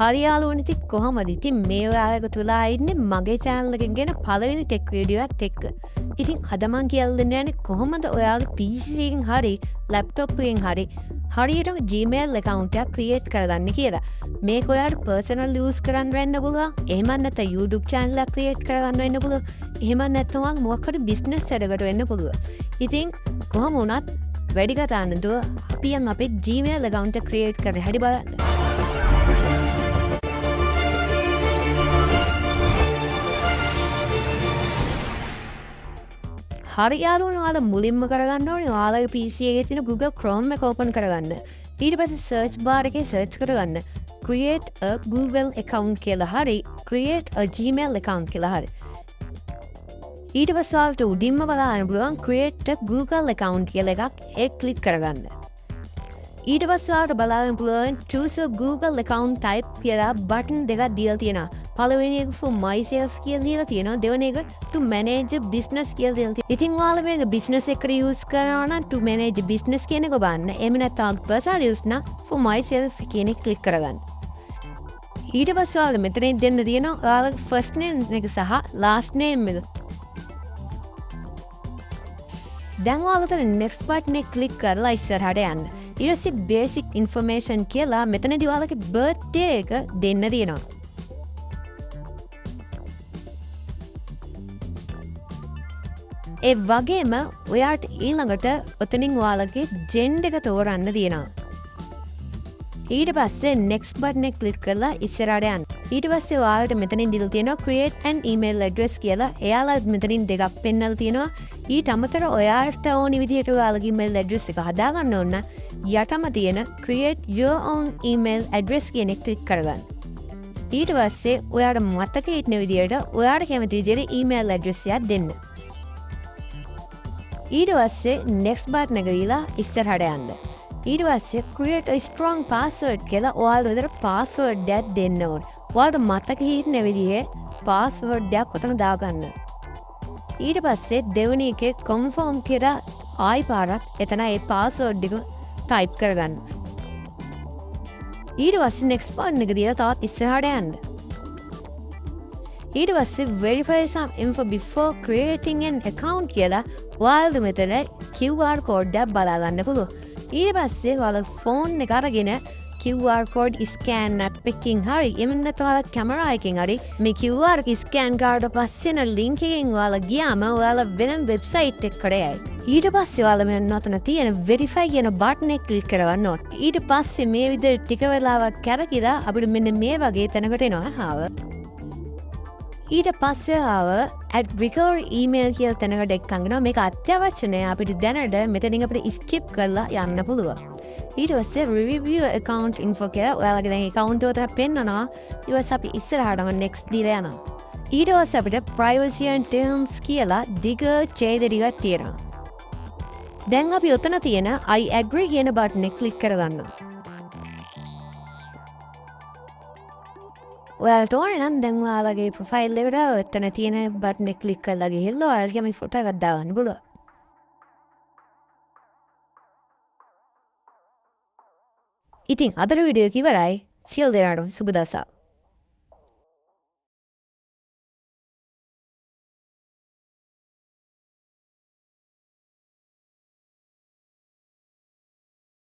හරියාලුවනේ ඉතින් කොහමද? ඉතින් මේ ඔයාලක තුලා ඉන්නේ මගේ channel එකෙන් ගෙන පළවෙනි tech video එකත් එක්ක. ඉතින් අද මං කියලා දෙන්න යන්නේ කොහොමද ඔයාගේ PC එකෙන් හරි laptop එකෙන් හරි හරියටම Gmail account එකක් create කරගන්න කියලා. මේක ඔයාට personal use කරන්න වෙන්න පුළුවන්. එහෙම නැත්නම් YouTube channel එකක් create කරගන්න වෙන්න පුළුවන්. එහෙම නැත්නම් ඔයාගේ මොකක් හරි business වැඩකට වෙන්න පුළුවන්. ඉතින් කොහොම වුණත් වැඩි කතා නැතුව අපි අපේ Gmail account එක create කරන්න හැටි බලන්න. හරියාලුවනේ ඔයාලා මුලින්ම කරගන්න ඕනේ ඔයාලගේ PC එකේ තියෙන Google Chrome එක open කරගන්න. ඊට පස්සේ search bar එකේ search කරගන්න create a Google account කියලා හරි create a Gmail account කියලා හරි. ඊට පස්සේ ඔයාලට උඩින්ම බලන්න පුළුවන් create a Google account කියලා එකක් ඒක click කරගන්න. ඊට පස්සේ ඔයාලට බලන්න පුළුවන් choose a Google account type කියලා button දෙකක් දීලා තියෙනවා. පළවෙනි එක for myself කියලා දීලා තියෙනවා. දෙවෙනි එක to manage a business කියලා දීලා තියෙනවා. ඉතින් ඔයාලා මේක business එකට use කරනවා නම් to manage a business කියන එක බලන්න. එහෙම නැත්නම් personal use නම් for myself කියන එක click කරගන්න. ඊට පස්සේ ඔයාලා මෙතනින් දෙන්න තියෙනවා ඔයාලගේ first name එක සහ last name එක. දැන් ඔයාලට next button එක click කරලා ඉස්සරහට යන්න. ඊට පස්සේ basic information කියලා මෙතනදී ඔයාලගේ birthday එක දෙන්න තියෙනවා. ඒ වගේම ඔයාට ඊළඟට ඔතනින් ඔයාලගේ ජෙන්ඩර් එක තෝරන්න තියෙනවා. ඊට පස්සේ next button එක click කරලා ඉස්සරහට යන්න. ඊට පස්සේ ඔයාලට මෙතනින් දීලා තියෙනවා create an email address කියලා. එයාලා මෙතනින් දෙකක් පෙන්නලා තියෙනවා. ඊට අමතරව ඔයාට ඕනි විදිහට ඔයාලගේ email address එක හදාගන්න ඕන යටම තියෙන create your own email address කියන එක click කරගන්න. ඊට පස්සේ ඔයාට මතකයේ ඉන්න විදිහට ඔයාට කැමති විදිහට email address එකක් දෙන්න. ඊට පස්සේ next button එක දීලා ඉස්සරහට යන්න. ඊට පස්සේ create a strong password කියලා ඔයාලා විතර password එකක් දෙන්න ඕනේ. ඔයාලට මතකයේ ඉන්න විදිහේ password එකක් ඔතන දාගන්න. ඊට පස්සේ දෙවෙනි එකේ confirm කියලා ආයි පාරක් එතන ඒ password එක type කරගන්න. ඊට පස්සේ next button එක දීලා තවත් ඉස්සරහට යන්න. ඊට පස්සේ verify some info before creating an account කියලා ඔයාලට මෙතන QR code එකක් බලා ගන්න පුළුවන්. ඊට පස්සේ ඔයාලා phone එක අරගෙන QR code scan app එකකින් හරි එමෙන්න ඔයාලා camera එකකින් හරි මේ QR එක scan කරලා පස්සේ න link එකෙන් ඔයාලා ගියාම ඔයාලා වෙන website එකකට යයි. ඊට පස්සේ ඔයාලා මෙන්න ඔතන තියෙන verify කියන button එක click කරවන්න ඕන. ඊට පස්සේ මේ විදිහට ටික වෙලාවක් කරකිලා අපිට මෙන්න මේ වගේ තැනකට එනවා. ඊට පස්සේ ආව at recovery email කියලා තැනකට එක්කගෙන මේක අත්‍යවශ්‍ය නෑ අපිට දැනට මෙතනින් අපිට skip කරලා යන්න පුළුවන්. ඊට පස්සේ review account info කියලා ඔයාලගේ දැන් account එක උතර පෙන්නනවා. ඊට පස්සේ අපි ඉස්සරහටම next දීලා යනවා. ඊට පස්සේ අපිට privacy and terms කියලා දිග ඡේදයක් තියෙනවා. දැන් අපි උතන තියෙන I agree කියන button එක click කරගන්නවා. ඔයාලට ඕනේ නම් දැන් ඔයාලගේ ප්‍රොෆයිල් එකට එතන තියෙන බටන් එක ක්ලික් කරලා ගිහිල්ලා ඔයාලගේ මේ ෆොටෝ එකක් දාගන්න පුළුවන්. ඉතින් අද වීඩියෝ එක ඉවරයි. සියලු දෙනාටම සුබ දවසක්.